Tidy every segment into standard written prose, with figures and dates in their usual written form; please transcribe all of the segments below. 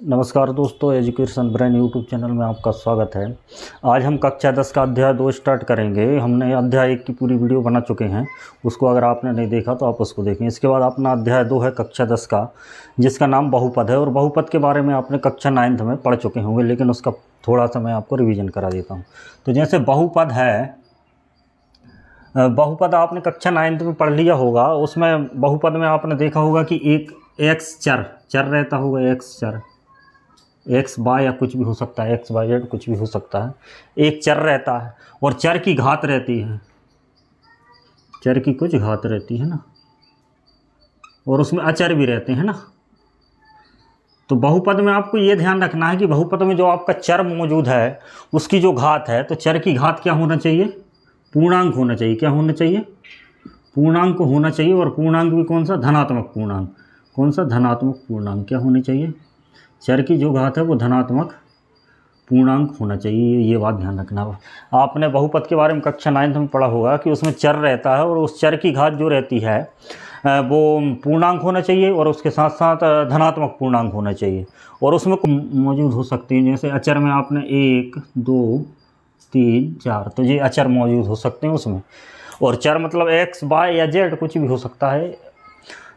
नमस्कार दोस्तों, education brain YouTube channel में आपका स्वागत है। आज हम कक्षा 10 का अध्याय 2 स्टार्ट करेंगे। हमने अध्याय 1 की पूरी वीडियो बना चुके हैं, उसको अगर आपने नहीं देखा तो आप उसको देखें। इसके बाद अपना अध्याय 2 है कक्षा 10 का, जिसका नाम बहुपद है। और बहुपद के बारे में आपने कक्षा 9th में पढ़ चुके होंगे, लेकिन उसका थोड़ा सा मैं आपको रिविज़न करा देता हूँ। तो जैसे बहुपद है, बहुपद आपने कक्षा 9th में पढ़ लिया होगा। उसमें बहुपद में आपने देखा होगा कि एक एक्स चर रहता होगा, एक्स चर, एक्स वाई या कुछ भी हो सकता है, एक्स वाई जेड कुछ भी हो सकता है। एक चर रहता है और चर की घात रहती है, चर की कुछ घात रहती है ना, और उसमें अचर भी रहते हैं ना। तो बहुपद में आपको ये ध्यान रखना है कि बहुपद में जो आपका चर मौजूद है उसकी जो घात है, तो चर की घात क्या होना चाहिए? पूर्णांक होना चाहिए। क्या होना चाहिए? पूर्णांक होना चाहिए। और पूर्णांक भी कौन सा? धनात्मक पूर्णांक। कौन सा? धनात्मक पूर्णांक। क्या होनी चाहिए? चर की जो घात है वो धनात्मक पूर्णांक होना चाहिए। ये बात ध्यान रखना। आपने बहुपद के बारे में कक्षा 9th में पढ़ा होगा कि उसमें चर रहता है और उस चर की घात जो रहती है वो पूर्णांक होना चाहिए और उसके साथ साथ धनात्मक पूर्णांक होना चाहिए। और उसमें मौजूद हो सकती है, जैसे अचर में आपने 1 2 3 4, तो ये अचर मौजूद हो सकते हैं उसमें। और चर मतलब एक्स वाई या जेड कुछ भी हो सकता है।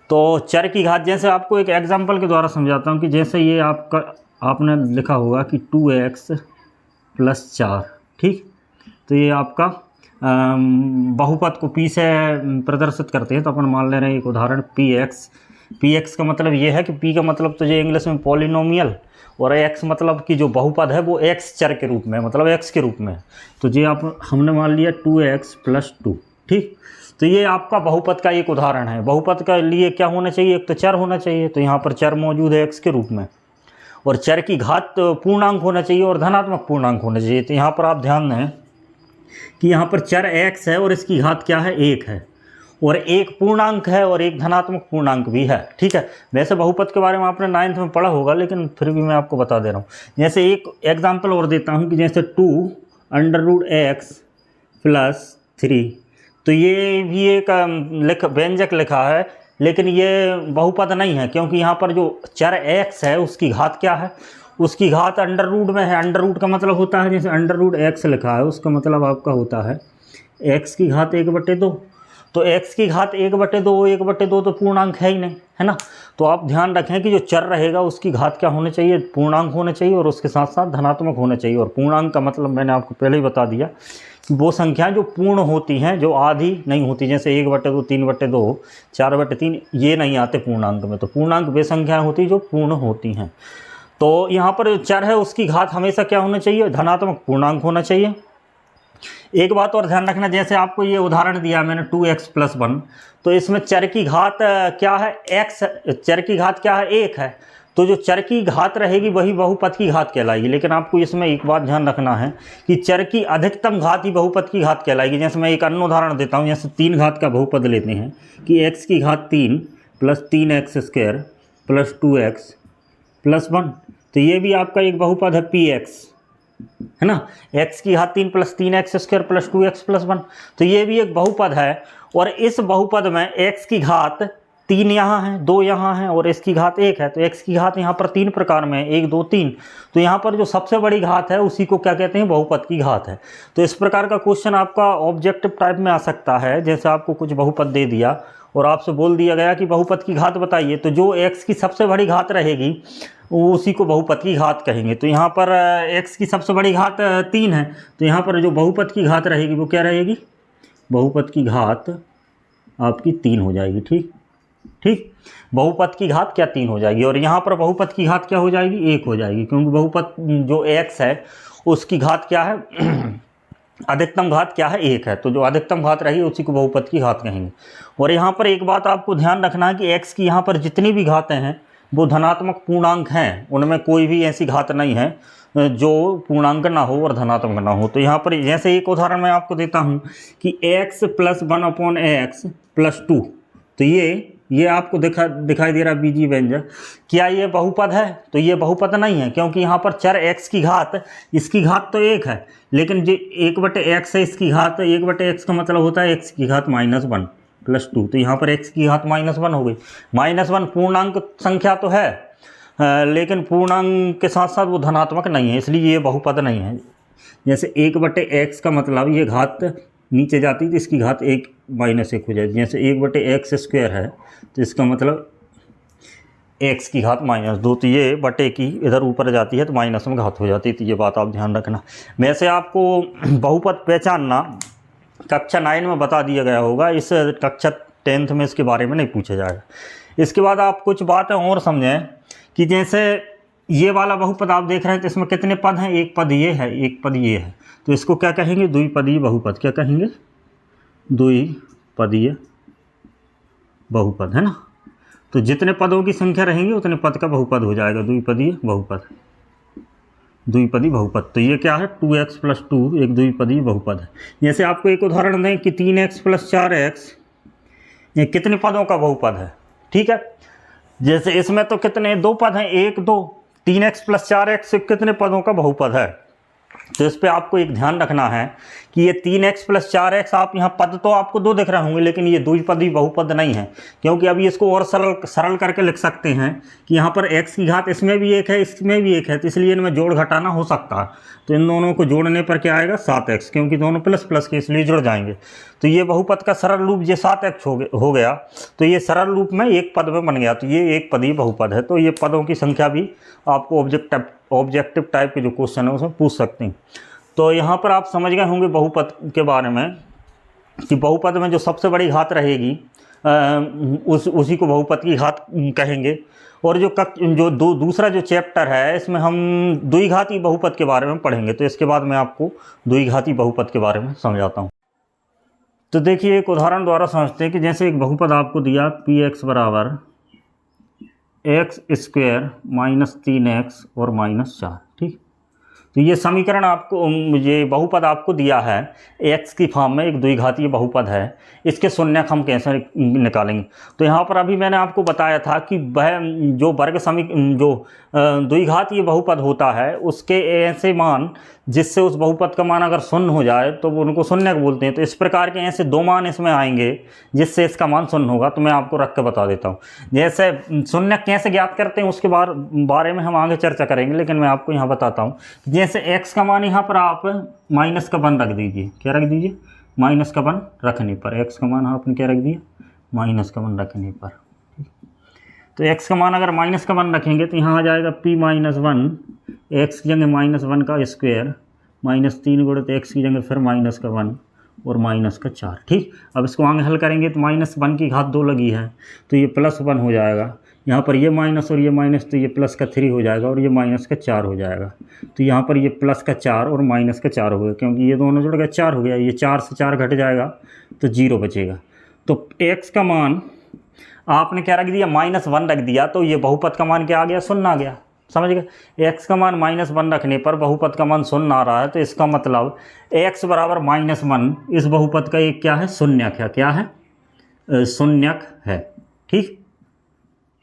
तो चर की घात, जैसे आपको एक एग्जांपल के द्वारा समझाता हूँ कि जैसे ये आपने लिखा होगा कि 2x + 4, ठीक। तो ये आपका बहुपद को p से प्रदर्शित करते हैं। तो अपन मान ले रहे हैं एक उदाहरण px का मतलब ये है कि p का मतलब तो ये इंग्लिश में पॉलिनोमियल, और x मतलब कि जो बहुपद है वो x चर के रूप में, मतलब x के रूप में। तो ये हमने मान लिया 2x + 2, ठीक। तो ये आपका बहुपद का एक उदाहरण है। बहुपद का लिए क्या होना चाहिए? एक तो चर होना चाहिए, तो यहाँ पर चर मौजूद है x के रूप में, और चर की घात पूर्णांक होना चाहिए और धनात्मक पूर्णांक होना चाहिए। तो यहाँ पर आप ध्यान दें कि यहाँ पर चर x है और इसकी घात क्या है? 1 है, और एक पूर्णांक है और एक धनात्मक पूर्णांक भी है, ठीक है। वैसे बहुपद के बारे में आपने 9th में पढ़ा होगा, लेकिन फिर भी मैं आपको बता दे रहा हूँ। जैसे एक एग्जाम्पल और देता हूँ कि जैसे 2√x + 3, तो ये भी एक व्यंजक लिखा है, लेकिन ये बहुपद नहीं है, क्योंकि यहाँ पर जो चर x है उसकी घात क्या है? उसकी घात अंडर रूट में है। अंडर रूट का मतलब होता है, जैसे √x लिखा है उसका मतलब आपका होता है x की घात 1/2। तो x की घात 1/2 तो पूर्णांक है ही नहीं, है ना। तो आप ध्यान रखें कि जो चर रहेगा उसकी घात क्या होनी चाहिए? पूर्णांक होना चाहिए, और उसके साथ साथ धनात्मक होना चाहिए। और पूर्णांक का मतलब मैंने आपको पहले ही बता दिया कि वो संख्याएं जो पूर्ण होती हैं, जो आधी नहीं होती, जैसे 1/2, 3/2, 4/3, ये नहीं आते पूर्णांक में। तो पूर्णांक वे संख्याएं होती जो पूर्ण होती हैं। तो यहाँ पर जो चर है उसकी घात हमेशा क्या होना चाहिए? धनात्मक पूर्णांक होना चाहिए। एक बात और ध्यान रखना, जैसे आपको ये उदाहरण दिया मैंने 2x + 1, तो इसमें चर की घात क्या है? x। चर की घात क्या है? 1 है। तो जो चर की घात रहेगी वही बहुपद की घात कहलाएगी। लेकिन आपको इसमें एक बात ध्यान रखना है कि चर की अधिकतम घात ही बहुपद की घात कहलाएगी। जैसे मैं एक अन्य उदाहरण देता हूँ, जैसे 3 घात का बहुपद लेते हैं कि x की घात 3 + 3x² + 2x + 1, तो ये भी आपका एक बहुपद है px, है ना। x की घात 3 + 3x² + 2x + 1, तो ये भी एक बहुपद है। और इस बहुपद में x की घात 3 यहाँ है, 2 यहाँ है, और इसकी घात 1 है। तो x की घात यहाँ पर 3 प्रकार में है, 1 2 3। तो यहाँ पर जो सबसे बड़ी घात है उसी को क्या कहते हैं? बहुपद की घात है। तो इस प्रकार का क्वेश्चन आपका ऑब्जेक्टिव टाइप में आ सकता है। जैसे आपको कुछ बहुपद दे दिया और आपसे बोल दिया गया कि बहुपद की घात बताइए, तो जो x की सबसे बड़ी घात रहेगी उसी को बहुपद की घात कहेंगे। तो यहाँ पर x की सबसे बड़ी घात 3 है, तो यहाँ पर जो बहुपद की घात रहेगी वो क्या रहेगी? बहुपद की घात आपकी 3 हो जाएगी, ठीक ठीक। बहुपद की घात क्या? 3 हो जाएगी। और यहाँ पर बहुपद की घात क्या हो जाएगी? 1 हो जाएगी, क्योंकि बहुपद जो x है उसकी घात क्या है? अधिकतम घात क्या है? 1 है। तो जो अधिकतम घात रहेगी उसी को बहुपद की घात कहेंगे। और यहाँ पर एक बात आपको ध्यान रखना है कि x की यहाँ पर जितनी भी घातें हैं वो धनात्मक पूर्णांक हैं, उनमें कोई भी ऐसी घात नहीं है जो पूर्णांक ना हो और धनात्मक ना हो। तो यहाँ पर जैसे एक उदाहरण मैं आपको देता हूँ कि x + 1/x + 2, तो ये आपको दिखाई दे रहा बीजी व्यंजक, क्या ये बहुपद है? तो ये बहुपद नहीं है, क्योंकि यहाँ पर चर x की घात, इसकी घात तो 1 है, लेकिन जो 1/x है इसकी घात, 1/x का मतलब होता है x की घात -1 + 2। तो यहाँ पर x की घात -1 हो गई। -1 पूर्णांक संख्या तो है, लेकिन पूर्णांक के साथ साथ वो धनात्मक नहीं है, इसलिए ये बहुपद नहीं है। जैसे 1/x का मतलब ये घात नीचे जाती है तो इसकी घात 1 - 1 हो जाएगी। जैसे 1/x² है तो इसका मतलब x की घात -2, तो ये बटे की इधर ऊपर जाती है तो माइनस में घात हो जाती है। तो ये बात आप ध्यान रखना। वैसे आपको बहुपद पहचानना कक्षा 9 में बता दिया गया होगा, इस कक्षा 10th में इसके बारे में नहीं पूछा जाएगा। इसके बाद आप कुछ बातें और समझें कि जैसे ये वाला बहुपद आप देख रहे हैं तो इसमें कितने पद हैं, एक पद ये है, एक पद ये है, तो इसको क्या कहेंगे, द्विपदीय बहुपद। क्या कहेंगे, द्विपदीय बहुपद, है ना। तो जितने पदों की संख्या रहेंगी उतने पद का बहुपद हो जाएगा द्विपदीय बहुपद, द्विपदी बहुपद। तो ये क्या है, 2x + 2 एक द्विपदी बहुपद है। जैसे आपको एक उदाहरण दें कि 3x + 4x ये कितने पदों का बहुपद है, ठीक है। जैसे इसमें तो कितने, 2 पद हैं, 1 2, 3x + 4x कितने पदों का बहुपद है। तो इस पर आपको एक ध्यान रखना है कि ये 3x + 4x, आप यहाँ पद तो आपको 2 दिख रहे होंगे, लेकिन ये द्विपदी बहुपद नहीं है, क्योंकि अभी इसको और सरल करके लिख सकते हैं कि यहाँ पर x की घात इसमें भी 1 है, इसमें भी 1 है, तो इसलिए इनमें जोड़ घटाना हो सकता है। तो इन दोनों को जोड़ने पर क्या आएगा, 7x, क्योंकि दोनों प्लस प्लस के इसलिए जुड़ जाएंगे। तो ये बहुपद का सरल रूप ये 7x हो गया, तो ये सरल रूप में एक पद में बन गया, तो ये एक पदी बहुपद है। तो ये पदों की संख्या भी आपको ऑब्जेक्टिव टाइप के जो क्वेश्चन है उसमें पूछ सकते हैं। तो यहाँ पर आप समझ गए होंगे बहुपद के बारे में कि बहुपद में जो सबसे बड़ी घात रहेगी उसी को बहुपद की घात कहेंगे। और जो दूसरा जो चैप्टर है इसमें हम द्विघाती बहुपद के बारे में पढ़ेंगे। तो इसके बाद मैं आपको द्विघाती बहुपद के बारे में समझाता हूँ। तो देखिए एक उदाहरण द्वारा समझते हैं कि जैसे एक बहुपद आपको दिया px = x² - 3x और -4, ठीक। तो ये समीकरण आपको, ये बहुपद आपको दिया है x की फॉर्म में, एक द्विघातीय बहुपद है। इसके शून्यक हम कैसे निकालेंगे। तो यहाँ पर अभी मैंने आपको बताया था कि वह जो जो द्विघातीय बहुपद होता है उसके ऐसे मान जिससे उस बहुपद का मान अगर शून्य हो जाए तो वो उनको शून्यक बोलते हैं। तो इस प्रकार के ऐसे 2 मान इसमें आएंगे जिससे इसका मान शून्य होगा। तो मैं आपको रख के बता देता हूँ। जैसे शून्यक कैसे ज्ञात करते हैं उसके बारे में हम आगे चर्चा करेंगे, लेकिन मैं आपको यहाँ बताता हूँ। जैसे x का मान यहाँ पर आप -1 रख दीजिए। क्या रख दीजिए, -1 रखने पर x का मान आपने क्या रख दिया, -1 रखने पर। तो x का मान अगर -1 रखेंगे तो यहाँ आ जाएगा p - 1, x की जगह -1 का स्क्वायर, -3 गुणित x की जगह फिर -1 और -4, ठीक। अब इसको आगे हल करेंगे तो -1 की घात 2 लगी है तो ये +1 हो जाएगा। यहाँ पर ये माइनस और ये माइनस, तो ये +3 हो जाएगा और ये -4 हो जाएगा। तो यहाँ पर ये +4 और -4 हो गया, क्योंकि ये दोनों जुड़ गए 4 हो गया। ये 4 से 4 घट जाएगा तो 0 बचेगा। तो x का मान आपने क्या रख दिया, -1 रख दिया, तो ये बहुपद का मान क्या आ गया, 0 आ गया। समझ गए। x का मान -1 रखने पर बहुपद का मान 0 आ रहा है, तो इसका मतलब x = -1 इस बहुपद का एक क्या है, शून्यक है। क्या है, शून्यक है, ठीक।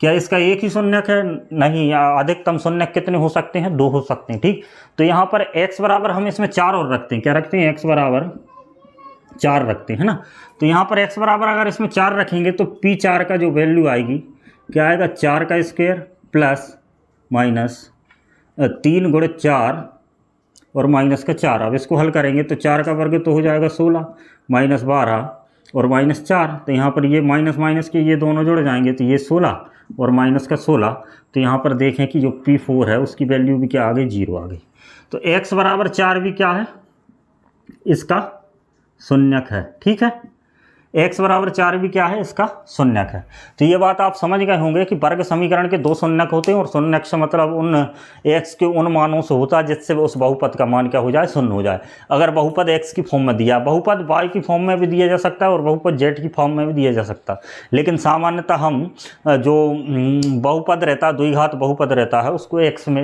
क्या इसका एक ही शून्यक है, नहीं, अधिकतम शून्यक कितने हो सकते हैं, 2 हो सकते हैं, ठीक। तो यहाँ पर x बराबर हम इसमें 4 और रखते हैं। क्या रखते हैं, x = 4 रखते हैं ना। तो यहाँ पर x बराबर अगर इसमें 4 रखेंगे तो p4 का जो वैल्यू आएगी क्या आएगा, 4 का स्क्वायर प्लस माइनस 3 गुणित 4 और -4। अब इसको हल करेंगे तो 4 का वर्ग तो हो जाएगा 16, -12 और -4। तो यहाँ पर ये माइनस के ये दोनों जुड़ जाएंगे तो ये 16 और -16। तो यहाँ पर देखें कि जो p4 है उसकी वैल्यू भी क्या आ गई, 0 आ गई। तो x = 4 भी क्या है, इसका शून्यक है, ठीक है। x = 4 भी क्या है, इसका शून्यक है। तो ये बात आप समझ गए होंगे कि वर्ग समीकरण के 2 शून्यक होते हैं और शून्यक से मतलब उन x के उन मानों से होता है जिससे उस बहुपद का मान क्या हो जाए, शून्य हो जाए। अगर बहुपद x की फॉर्म में दिया, बहुपद y की फॉर्म में भी दिया जा सकता है और बहुपद z की फॉर्म में भी दिया जा सकता है, लेकिन सामान्यतः हम जो बहुपद रहता है, द्विघात बहुपद रहता है, उसको x में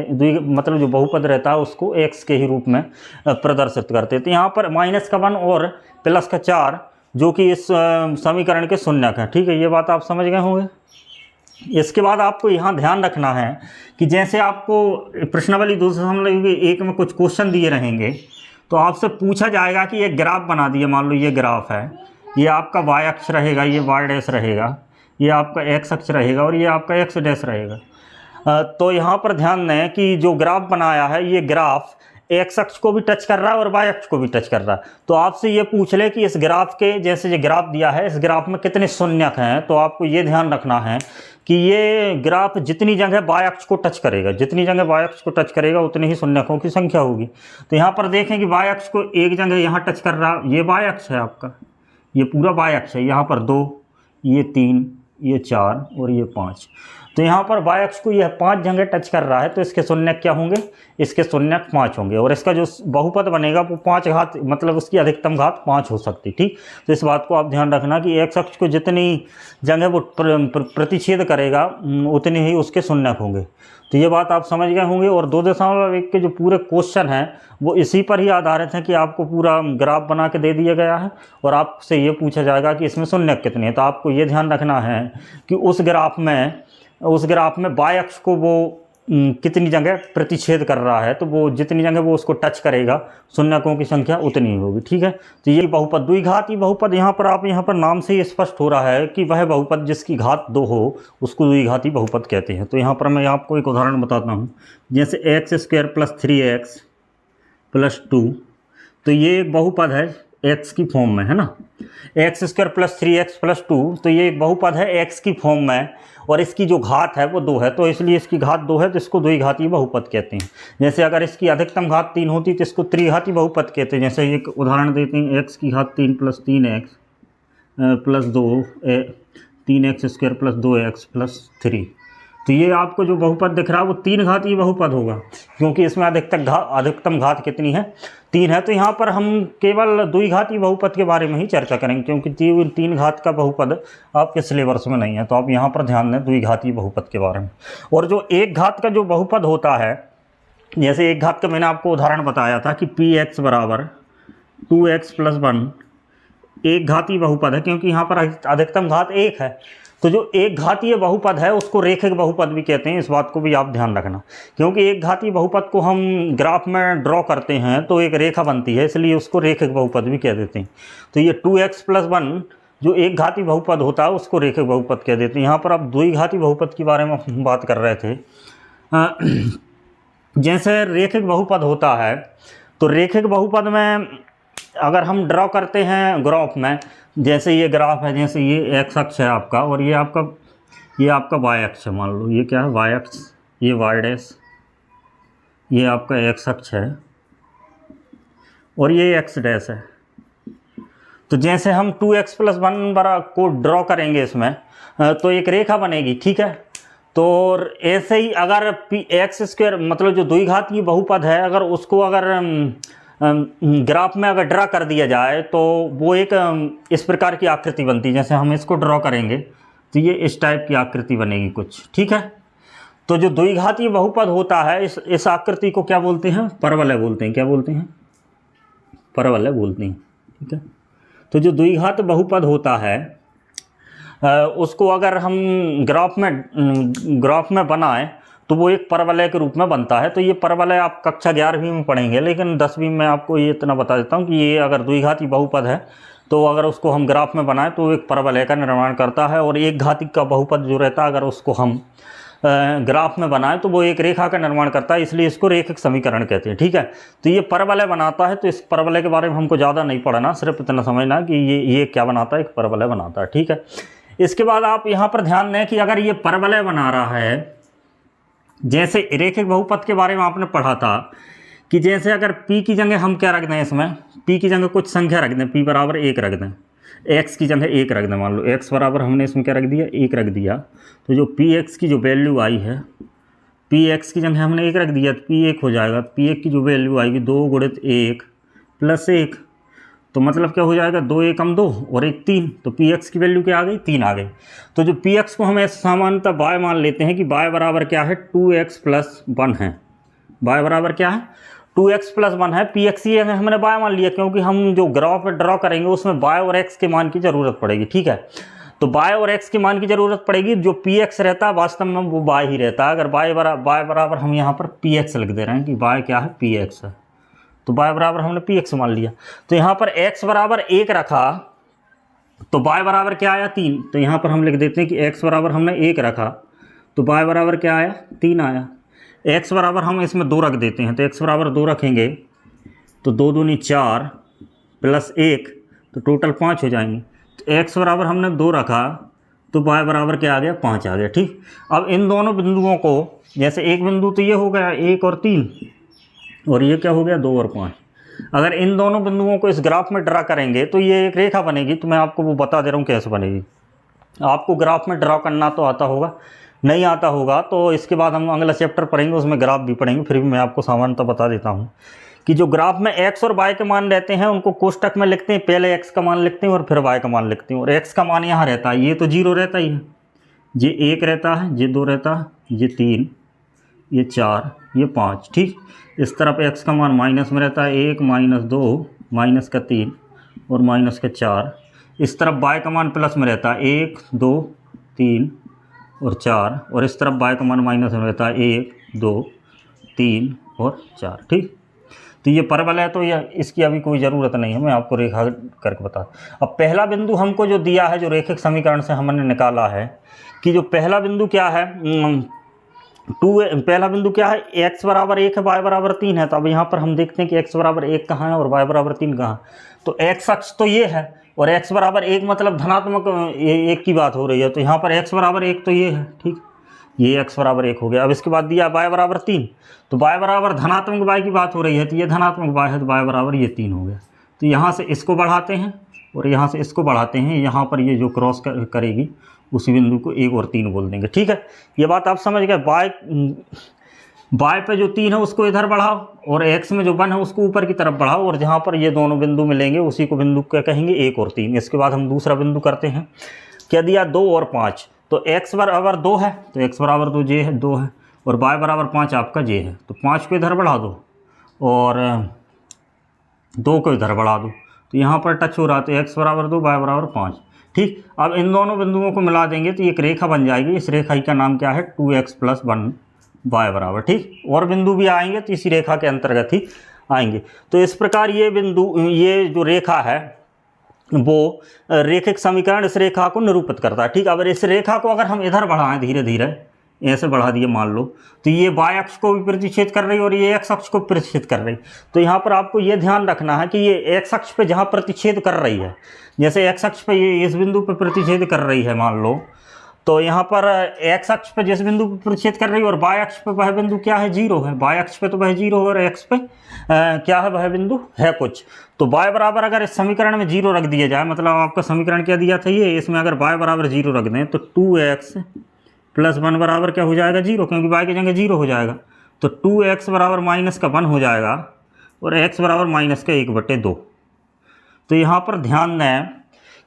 मतलब जो बहुपद रहता है उसको x के ही रूप में प्रदर्शित करते हैं। तो यहाँ पर -1 और +4 जो कि इस समीकरण के शून्यक है, ठीक है। ये बात आप समझ गए होंगे। इसके बाद आपको यहाँ ध्यान रखना है कि जैसे आपको प्रश्नावली 2.1 में कुछ क्वेश्चन दिए रहेंगे तो आपसे पूछा जाएगा कि एक ग्राफ बना दिए, मान लो ये ग्राफ है, ये आपका y अक्ष रहेगा, ये y डैश रहेगा, ये आपका x अक्ष रहेगा और ये आपका x डैश रहेगा। तो यहाँ पर ध्यान दें कि जो ग्राफ बनाया है ये ग्राफ एक्स अक्ष को भी टच कर रहा है और वाई अक्ष को भी टच कर रहा है। तो आपसे ये पूछ ले कि इस ग्राफ के जैसे ये ग्राफ दिया है इस ग्राफ में कितने शून्यक हैं, तो आपको ये ध्यान रखना है कि ये ग्राफ जितनी जगह वाई अक्ष को टच करेगा, जितनी जगह वाई अक्ष को टच करेगा उतनी ही शून्यकों की संख्या होगी। तो यहाँ पर देखें कि वाई अक्ष को एक जगह यहाँ टच कर रहा, ये वाई अक्ष है आपका, ये पूरा वाई अक्ष है, यहाँ पर 2, ये 3, ये 4 और ये 5। तो यहाँ पर वाई अक्ष को यह 5 जगह टच कर रहा है, तो इसके शून्यक क्या होंगे, इसके शून्यक 5 होंगे और इसका जो बहुपद बनेगा वो 5 घात, मतलब उसकी अधिकतम घात 5 हो सकती। ठीक, तो इस बात को आप ध्यान रखना कि एक्स अक्ष को जितनी जगह वो प्रतिच्छेद करेगा उतने ही उसके शून्यक होंगे। तो ये बात आप समझ गए होंगे। और 2.1 के जो पूरे क्वेश्चन हैं वो इसी पर ही आधारित है कि आपको पूरा ग्राफ बना के दे दिया गया है और आपसे ये पूछा जाएगा कि इसमें शून्यक कितने हैं। तो आपको ये ध्यान रखना है कि उस ग्राफ में वाई अक्ष को वो कितनी जगह प्रतिच्छेद कर रहा है, तो वो जितनी जगह वो उसको टच करेगा शून्यकों की संख्या उतनी ही होगी। ठीक है, तो ये बहुपद द्विघाती बहुपद यहाँ पर नाम से ही स्पष्ट हो रहा है कि वह बहुपद जिसकी घात 2 हो उसको द्विघाती बहुपद कहते हैं। तो यहाँ पर मैं आपको एक उदाहरण बताता हूँ, जैसे x² + 3x + 2, तो ये एक बहुपद है x की फॉर्म में, है ना, x² + 3x + 2, तो ये एक बहुपद है x की फॉर्म में और इसकी जो घात है वो 2 है, तो इसलिए इसकी घात 2 है, तो इसको द्विघाती बहुपद कहते हैं। जैसे अगर इसकी अधिकतम घात 3 होती तो इसको त्रिघाती बहुपद कहते हैं। जैसे एक उदाहरण देते हैं, x की घात 3 + 3x + 2 3x² + 2x + 3, तो ये आपको जो बहुपद दिख रहा है वो 3 घातीय बहुपद होगा, क्योंकि इसमें अधिकतम घात कितनी है, 3 है। तो यहाँ पर हम केवल द्विघाती बहुपद के बारे में ही चर्चा करेंगे, क्योंकि 3 घात का बहुपद आपके सिलेबस में नहीं है। तो आप यहाँ पर ध्यान दें द्विघाती बहुपद के बारे में। और जो एक घात का जो बहुपद होता है, जैसे एक घात का मैंने आपको उदाहरण बताया था कि px = 2x + 1 एक घातीय बहुपद है, क्योंकि यहाँ पर अधिकतम घात 1 है। तो जो एक घातीय बहुपद है उसको रेखिक बहुपद भी कहते हैं, इस बात को भी आप ध्यान रखना, क्योंकि एक घातीय बहुपद को हम ग्राफ में ड्रॉ करते हैं तो एक रेखा बनती है, इसलिए उसको रेखिक बहुपद भी कह देते हैं। तो ये 2x + 1 जो एक घातीय बहुपद होता है उसको रेखिक बहुपद कह देते हैं। यहाँ पर आप द्विघाती बहुपद के बारे में बात कर रहे थे। जैसे रेखिक बहुपद होता है, तो रेखिक बहुपद में अगर हम ड्रॉ करते हैं ग्राफ में, जैसे ये ग्राफ है, जैसे ये एक्स अक्ष है आपका और ये आपका वाई अक्ष है, मान लो ये क्या है, वाई अक्ष, ये वाई डैश, ये आपका एक्स अक्ष है और ये एक्स डैश है। तो जैसे हम 2x + 1 को ड्रॉ करेंगे इसमें, तो एक रेखा बनेगी। ठीक है, तो ऐसे ही अगर x² मतलब जो द्विघातीय बहुपद है, अगर उसको अगर ग्राफ में अगर ड्रा कर दिया जाए तो वो एक इस प्रकार की आकृति बनती है। जैसे हम इसको ड्रॉ करेंगे तो ये इस टाइप की आकृति बनेगी कुछ। ठीक है, तो जो द्विघातीय बहुपद होता है इस आकृति को क्या बोलते हैं, परवलय बोलते हैं। क्या बोलते हैं, परवलय बोलते हैं। ठीक है, तो जो द्विघात बहुपद होता है उसको अगर हम ग्राफ में बनाएं तो वो एक परवलय के रूप में बनता है। तो ये परवलय आप कक्षा 11वीं में पढ़ेंगे, लेकिन 10वीं में आपको ये इतना बता देता हूँ कि ये अगर द्विघाती बहुपद है तो अगर उसको हम ग्राफ में बनाएं तो एक परवलय का निर्माण करता है। और एक घाती का बहुपद जो रहता है अगर उसको हम ग्राफ में बनाएं तो वो एक रेखा का निर्माण करता है, इसलिए इसको रेखिक समीकरण कहते हैं। ठीक है, तो ये परवलय बनाता है। तो इस परवलय के बारे में हमको ज़्यादा नहीं पढ़ना, सिर्फ इतना समझना कि ये क्या बनाता है, एक परवलय बनाता है। ठीक है, इसके बाद आप यहाँ पर ध्यान दें कि अगर ये परवलय बना रहा है, जैसे रेखिक बहुपद के बारे में आपने पढ़ा था कि जैसे अगर p की जगह हम क्या रख दें, इसमें p की जगह कुछ संख्या रख दें, p = 1 रख दें, x की जगह 1 रख दें, मान लो x = हमने इसमें क्या रख दिया, 1 रख दिया। तो जो px की जो वैल्यू आई है, px की जगह हमने 1 रख दिया तो p 1 हो जाएगा। p1 की जो वैल्यू आएगी 2 × 1 + 1, तो मतलब क्या हो जाएगा, 2 × 1 = 2 और 1 = 3, तो px की वैल्यू क्या आ गई, 3 आ गई। तो जो px को हम ऐसे सामान्यतः y मान लेते हैं कि y बराबर क्या है, 2x + 1 है। y बराबर क्या है, 2x + 1 है। px की जगह हमने y मान लिया, क्योंकि हम जो ग्राफ ड्रॉ करेंगे उसमें y और x के मान की ज़रूरत पड़ेगी। ठीक है, तो y और x के मान की ज़रूरत पड़ेगी। जो px रहता है वास्तव में वो y ही रहता है। अगर y बराबर हम यहाँ पर px लिख दे रहे हैं कि y क्या है, px है, तो y बराबर हमने px मान लिया। तो यहाँ पर x = 1 रखा तो y बराबर क्या आया, 3। तो यहाँ पर हम लिख देते हैं कि x बराबर हमने 1 रखा तो y बराबर क्या आया, 3 आया। x बराबर हम इसमें 2 रख देते हैं, तो x बराबर 2 रखेंगे तो 2 दूनी 4 प्लस 1 तो टोटल 5 हो जाएंगे। तो x बराबर हमने 2 रखा तो y बराबर क्या आ गया, 5 आ गया। ठीक, अब इन दोनों बिंदुओं को, जैसे एक बिंदु तो ये हो गया 1 और 3, और ये क्या हो गया 2 और 5। अगर इन दोनों बिंदुओं को इस ग्राफ में ड्रा करेंगे तो ये एक रेखा बनेगी। तो मैं आपको वो बता दे रहा हूँ कैसे बनेगी। आपको ग्राफ में ड्रा करना तो आता होगा, नहीं आता होगा तो इसके बाद हम अगला चैप्टर पढ़ेंगे, उसमें ग्राफ भी पढ़ेंगे। फिर भी मैं आपको सामान्यतः बता देता हूँ कि जो ग्राफ में x और y के मान रहते हैं उनको कोष्टक में लिखते हैं। पहले x का मान लिखते हैं और फिर y का मान लिखते हैं। और x का मान यहाँ रहता है, ये तो 0 रहता ही है, ये 1 रहता है, ये 2 रहता है, ये 3, ये 4, ये 5। ठीक, इस तरफ x का मान माइनस में रहता है, 1 माइनस 2 माइनस का 3 और माइनस का 4। इस तरफ y का मान प्लस में रहता है, 1 2 3 और 4, और इस तरफ y का मान माइनस में रहता है, 1 2 3 और 4। ठीक, तो ये परवल है, तो यह इसकी अभी कोई ज़रूरत नहीं है, मैं आपको रेखा करके बता। अब पहला बिंदु हमको जो दिया है, जो रेखिक समीकरण से हमने निकाला है कि जो पहला बिंदु क्या है, पहला बिंदु क्या है, x बराबर 1 है, y बराबर 3 है। तो अब यहाँ पर हम देखते हैं कि x बराबर 1 कहाँ है और y बराबर 3 कहाँ। तो x अक्ष तो ये है और x बराबर 1 मतलब धनात्मक 1 की बात हो रही है। तो यहाँ पर x बराबर 1 तो ये है। ठीक, ये x बराबर 1 हो गया। अब इसके बाद दिया y बराबर 3, तो y बराबर धनात्मक y की बात हो रही है, तो ये धनात्मक y है, तो y बराबर ये 3 हो गया। तो यहाँ से इसको बढ़ाते हैं और यहाँ से इसको बढ़ाते हैं, यहाँ पर ये जो क्रॉस करेगी उसी बिंदु को 1 और 3 बोल देंगे। ठीक है, ये बात आप समझ गए। y पे जो 3 है उसको इधर बढ़ाओ और x में जो 1 है उसको ऊपर की तरफ बढ़ाओ, और जहाँ पर ये दोनों बिंदु मिलेंगे उसी को बिंदु क्या कहेंगे, 1 और 3। इसके बाद हम दूसरा बिंदु करते हैं, क्या दिया 2 और 5। तो x बराबर 2 है, तो x बराबर 2 j है, 2 है, और y बराबर 5 आपका j है। तो 5 को इधर बढ़ा दो और 2 को इधर बढ़ा दो, तो यहाँ पर टच हो रहा है, तो x बराबर 2 y बराबर 5। ठीक, अब इन दोनों बिंदुओं को मिला देंगे तो एक रेखा बन जाएगी। इस रेखा का नाम क्या है, 2x + 1 y बराबर। ठीक, और बिंदु भी आएंगे तो इसी रेखा के अंतर्गत ही आएंगे। तो इस प्रकार ये बिंदु, ये जो रेखा है वो रेखिक समीकरण इस रेखा को निरूपित करता है। ठीक, अब इस रेखा को अगर हम इधर बढ़ाएं, धीरे धीरे ऐसे बढ़ा दिए मान लो, तो ये y अक्ष को भी प्रतिच्छेद कर रही है और ये x अक्ष को प्रतिच्छेद कर रही। तो यहाँ पर आपको ये ध्यान रखना है कि ये x अक्ष पे जहाँ प्रतिच्छेद कर रही है, जैसे x अक्ष पे ये इस बिंदु पर प्रतिच्छेद कर रही है मान लो, तो यहाँ पर x अक्ष पे जिस बिंदु पर प्रतिच्छेद कर रही है और y अक्ष पे वह बिंदु क्या है, 0 है। y अक्ष पे तो वह 0 है और x पे क्या है, वह बिंदु है कुछ। तो y बराबर अगर इस समीकरण में 0 रख दिया जाए, मतलब आपका समीकरण क्या दिया था ये, इसमें अगर y बराबर 0 रख दें तो 2x + 1 बराबर क्या हो जाएगा, 0, क्योंकि y की जगह 0 हो जाएगा। तो 2x बराबर -1 हो जाएगा और x बराबर -1/2। तो यहाँ पर ध्यान दें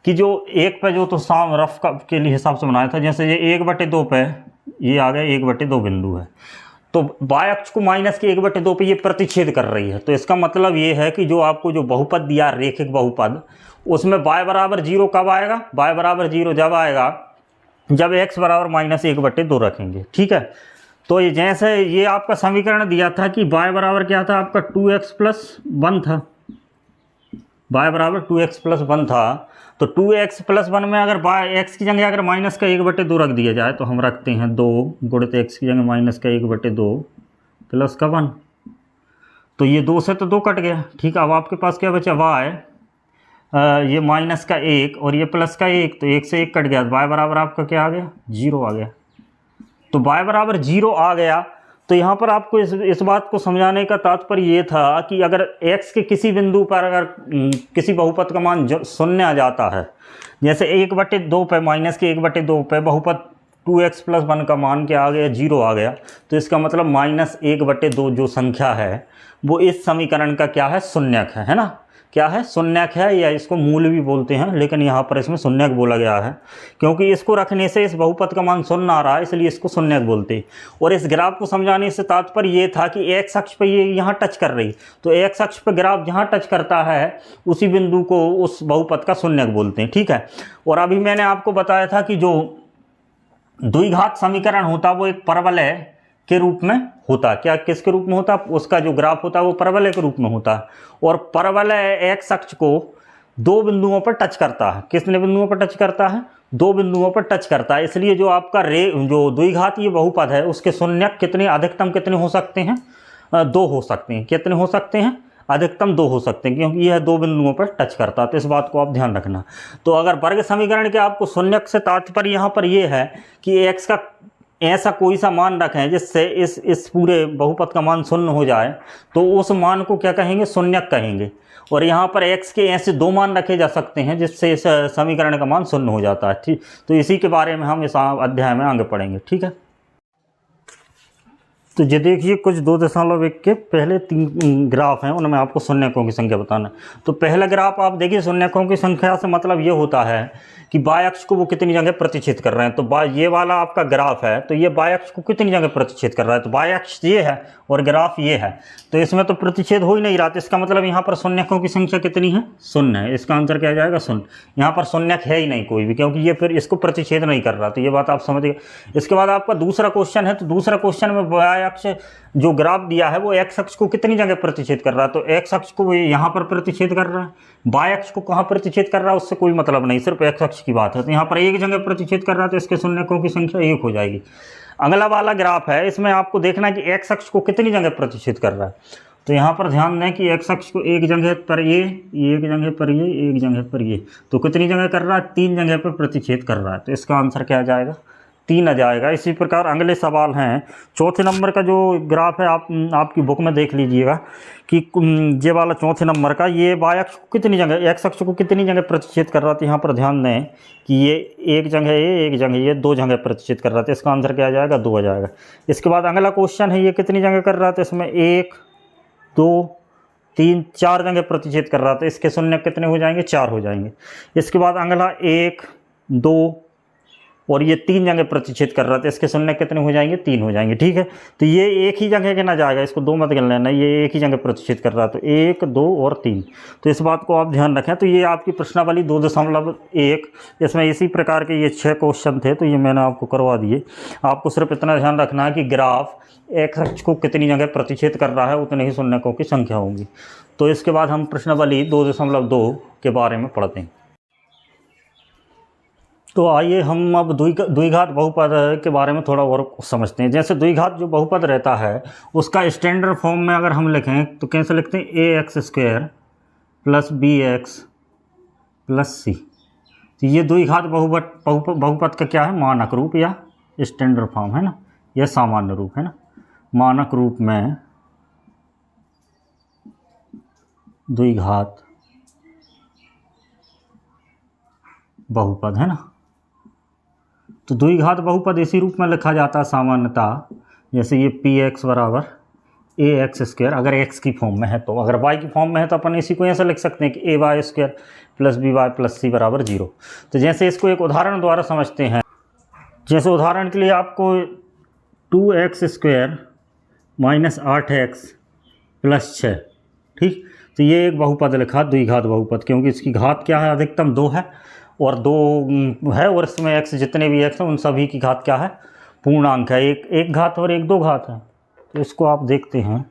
कि जो 1 पे जो तो रफ के लिए हिसाब से बनाया था, जैसे ये 1/2 पे ये आ गया, 1/2 बिंदु है, तो y अक्ष को -1/2 पे ये प्रतिच्छेद कर रही है। तो इसका मतलब ये है कि जो आपको जो बहुपद दिया, रेखिक बहुपद, उसमें y बराबर 0 कब आएगा, y बराबर 0 जब आएगा जब x बराबर -1/2 रखेंगे। ठीक है, तो ये जैसे ये आपका समीकरण दिया था कि y बराबर क्या था आपका, 2x + 1 था, y बराबर 2x + 1 था। तो 2x + 1 में अगर x की जगह अगर -1/2 रख दिया जाए, तो हम रखते हैं 2 गुणित x की जगह -1/2 प्लस का 1, तो ये 2 से तो 2 कट गया। ठीक, अब आपके पास क्या बचा, y ये -1 और ये +1, तो 1 से 1 कट गया, y बराबर आपका क्या आ गया, 0 आ गया। तो y बराबर 0 आ गया। तो यहाँ पर आपको इस बात को समझाने का तात्पर्य ये था कि अगर x के किसी बिंदु पर अगर किसी बहुपद का मान 0 आ जाता है, जैसे 1/2 पे, -1/2 पे बहुपद 2x + 1 का मान क्या आ गया, 0 आ गया, तो इसका मतलब -1/2 जो संख्या है वो इस समीकरण का क्या है, शून्यक है ना, क्या है, शून्यक है, या इसको मूल भी बोलते हैं, लेकिन यहाँ पर इसमें शून्यक बोला गया है क्योंकि इसको रखने से इस बहुपद का मान 0 आ रहा है, इसलिए इसको शून्यक बोलते हैं। और इस ग्राफ को समझाने से तात्पर्य ये था कि x अक्ष पे ये यहाँ टच कर रही, तो x अक्ष पे ग्राफ जहाँ टच करता है उसी बिंदु को उस बहुपद का शून्यक बोलते हैं। ठीक है, और अभी मैंने आपको बताया था कि जो द्विघात समीकरण होता वो एक परवलय के रूप में होता, क्या किसके रूप में होता, उसका जो ग्राफ होता है वो परवलय के रूप में होता है, और परवलय x अक्ष को 2 बिंदुओं पर टच करता है। कितने बिंदुओं पर टच करता है, दो बिंदुओं पर टच करता है, इसलिए जो आपका जो द्विघातीय बहुपद है उसके शून्यक कितने, अधिकतम कितने हो सकते हैं, 2 हो सकते हैं। कितने हो सकते हैं, अधिकतम 2 हो सकते हैं, क्योंकि यह दो बिंदुओं पर टच करता है, तो इस बात को आप ध्यान रखना। तो अगर वर्ग समीकरण के आपको शून्यक से तात्पर्य यहाँ पर यह है कि x का ऐसा कोई सा मान रखें जिससे इस पूरे बहुपद का मान शून्य हो जाए, तो उस मान को क्या कहेंगे, शून्यक कहेंगे। और यहाँ पर x के ऐसे 2 मान रखे जा सकते हैं जिससे इस समीकरण का मान शून्य हो जाता है। ठीक, तो इसी के बारे में हम इस अध्याय में आगे पढ़ेंगे। ठीक है, तो ये देखिए कुछ 2.1 के पहले 3 ग्राफ हैं, उनमें आपको शून्यकों की संख्या बताना है। तो पहला ग्राफ आप देखिए, शून्यकों की संख्या से मतलब ये होता है कि बाय अक्ष को वो कितनी जगह प्रतिच्छेद कर रहे हैं। तो ये वाला आपका ग्राफ है, तो ये बाय अक्ष को कितनी जगह प्रतिच्छेद कर रहा है, तो बाय अक्ष ये है और ग्राफ ये है, तो इसमें तो प्रतिच्छेद हो ही नहीं रहा, तो इसका मतलब यहाँ पर शून्यकों की संख्या कितनी है, 0 है। इसका आंसर क्या जाएगा, 0। यहाँ पर शून्यक है ही नहीं कोई भी, क्योंकि ये फिर इसको प्रतिच्छेद नहीं कर रहा, तो ये बात आप समझ गए। इसके बाद आपका दूसरा क्वेश्चन है, तो दूसरा क्वेश्चन में बाय अक्ष जो ग्राफ दिया है वो एक्स अक्ष को कितनी जगह प्रतिच्छेद कर रहा है, तो एक्स अक्ष को यहाँ पर प्रतिच्छेद कर रहा है, बाय अक्ष को कहाँ प्रतिच्छेद कर रहा है उससे कोई मतलब नहीं, सिर्फ एक्स अक्ष की बात है। तो यहाँ पर एक जगह प्रतिच्छेद कर रहा है, तो इसके शून्यकों की संख्या 1 हो जाएगी। अगला वाला ग्राफ है, इसमें आपको देखना है कि एक्स अक्ष को कितनी जगह प्रतिच्छेद कर रहा है। तो यहाँ पर ध्यान दें कि एक्स अक्ष को एक जगह पर ये, एक जगह पर ये, एक जगह पर ये, तो कितनी जगह कर रहा है, 3 जगह पर प्रतिच्छेद कर रहा है, तो इसका आंसर क्या आ जाएगा, 3 आ जाएगा। इसी प्रकार अगले सवाल हैं, चौथे नंबर का जो ग्राफ है आपकी बुक में देख लीजिएगा कि ये वाला चौथे नंबर का, ये बाय अक्ष को कितनी जगह, एक्स अक्ष को कितनी जगह प्रतिच्छेद कर रहा था। यहाँ पर ध्यान दें कि ये एक जगह ये, एक जगह ये, 2 जगह प्रतिच्छेद कर रहा था, इसका आंसर क्या आ जाएगा, 2 आ जाएगा। इसके बाद अगला क्वेश्चन है, ये कितनी जगह कर रहा था, इसमें 1 2 3 4 जगह प्रतिच्छेद कर रहा था, इसके शून्य कितने हो जाएंगे, 4 हो जाएंगे। इसके बाद अगला 1 2 और ये 3 जगह प्रतिच्छेद कर रहा था, इसके शून्य कितने हो जाएंगे, 3 हो जाएंगे। ठीक है, तो ये एक ही जगह गिना जाएगा, इसको 2 मत गिन लेना, ये एक ही जगह प्रतिच्छेद कर रहा है, तो 1 2 और 3, तो इस बात को आप ध्यान रखें। तो ये आपकी प्रश्नावली 2.1, इसमें इसी प्रकार के ये 6 क्वेश्चन थे, तो ये मैंने आपको करवा दिए। आपको सिर्फ इतना ध्यान रखना है कि ग्राफ एक्स अक्ष को कितनी जगह प्रतिच्छेद कर रहा है, उतने ही शून्यकों की संख्या होगी। तो इसके बाद हम प्रश्नावली 2.2 के बारे में पढ़ते हैं। तो आइए हम अब द्विघात बहुपद के बारे में थोड़ा और समझते हैं। जैसे द्विघात जो बहुपद रहता है उसका स्टैंडर्ड फॉर्म में अगर हम लिखें तो कैसे लिखते हैं, ax² + bx + c। तो ये द्विघात बहुपद का क्या है, मानक रूप या स्टैंडर्ड फॉर्म है ना, यह सामान्य रूप है ना, मानक रूप में द्विघात बहुपद है ना। तो द्विघात बहुपद इसी रूप में लिखा जाता है सामान्यतः, जैसे ये px = ax², अगर x की फॉर्म में है तो, अगर y की फॉर्म में है तो अपन इसी को ऐसे लिख सकते हैं कि ay² + by + c = 0। तो जैसे इसको एक उदाहरण द्वारा समझते हैं, जैसे उदाहरण के लिए आपको 2x² - 8x + 6, ठीक, तो ये एक बहुपद लिखा द्विघात बहुपद, क्योंकि इसकी घात क्या है, अधिकतम 2 है और 2 है, और इसमें x जितने भी x हैं उन सभी की घात क्या है, पूर्णांक है, एक घात और एक 2 घात है। तो इसको आप देखते हैं,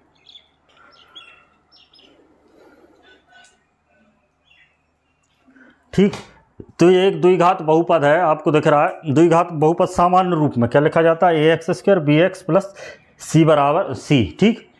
ठीक। तो ये एक द्विघात बहुपद है, आपको दिख रहा है। द्विघात बहुपद सामान्य रूप में क्या लिखा जाता है, ax² bx + c = c, ठीक।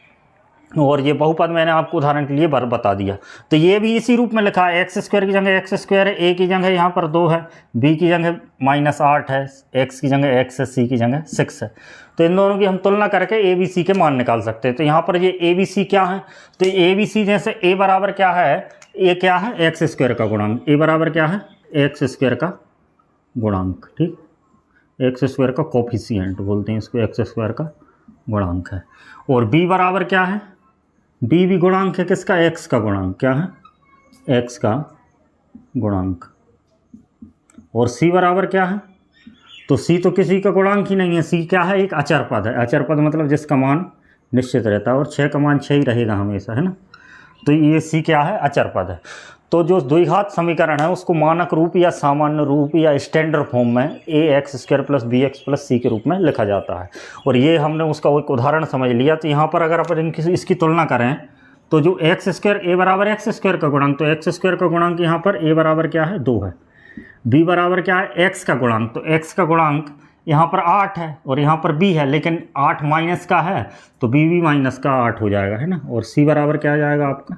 और ये बहुपद मैंने आपको उदाहरण के लिए बता दिया। तो ये भी इसी रूप में लिखा है, x² की जगह x² है, a की जगह यहाँ पर 2 है, b की जगह -8 है, x की जगह x है, c की जगह 6 है। तो इन दोनों की हम तुलना करके a b c के मान निकाल सकते हैं। तो यहाँ पर ये a b c क्या है, तो a b c जैसे a बराबर क्या है, a क्या है, x² का गुणांक, a बराबर क्या है, x² का गुणांक, ठीक, x² का कोफिशिएंट बोलते हैं इसको, x² का गुणांक है। और b बराबर क्या है, b भी गुणांक है, किसका, x का गुणांक, क्या है, x का गुणांक। और c बराबर क्या है, तो c तो किसी का गुणांक ही नहीं है, c क्या है, एक अचर पद है। अचर पद मतलब जिसका मान निश्चित रहता है, और 6 का मान 6 ही रहेगा हमेशा, है ना। तो ये c क्या है, अचर पद है। तो जो द्विघात समीकरण है उसको मानक रूप या सामान्य रूप या स्टैंडर्ड फॉर्म में ax² + bx + c के रूप में लिखा जाता है। और ये हमने उसका एक उदाहरण समझ लिया। तो यहाँ पर अगर अपन इसकी तुलना करें तो जो x² a बराबर x² का गुणांक, तो x² का गुणांक यहाँ पर a बराबर क्या है, 2 है। b बराबर क्या है, x का गुणांक। तो x का गुणांक यहाँ पर 8 है और यहाँ पर b है, लेकिन 8 माइनस का है तो b भी माइनस का 8 हो जाएगा, है ना। और c बराबर क्या आ जाएगा आपका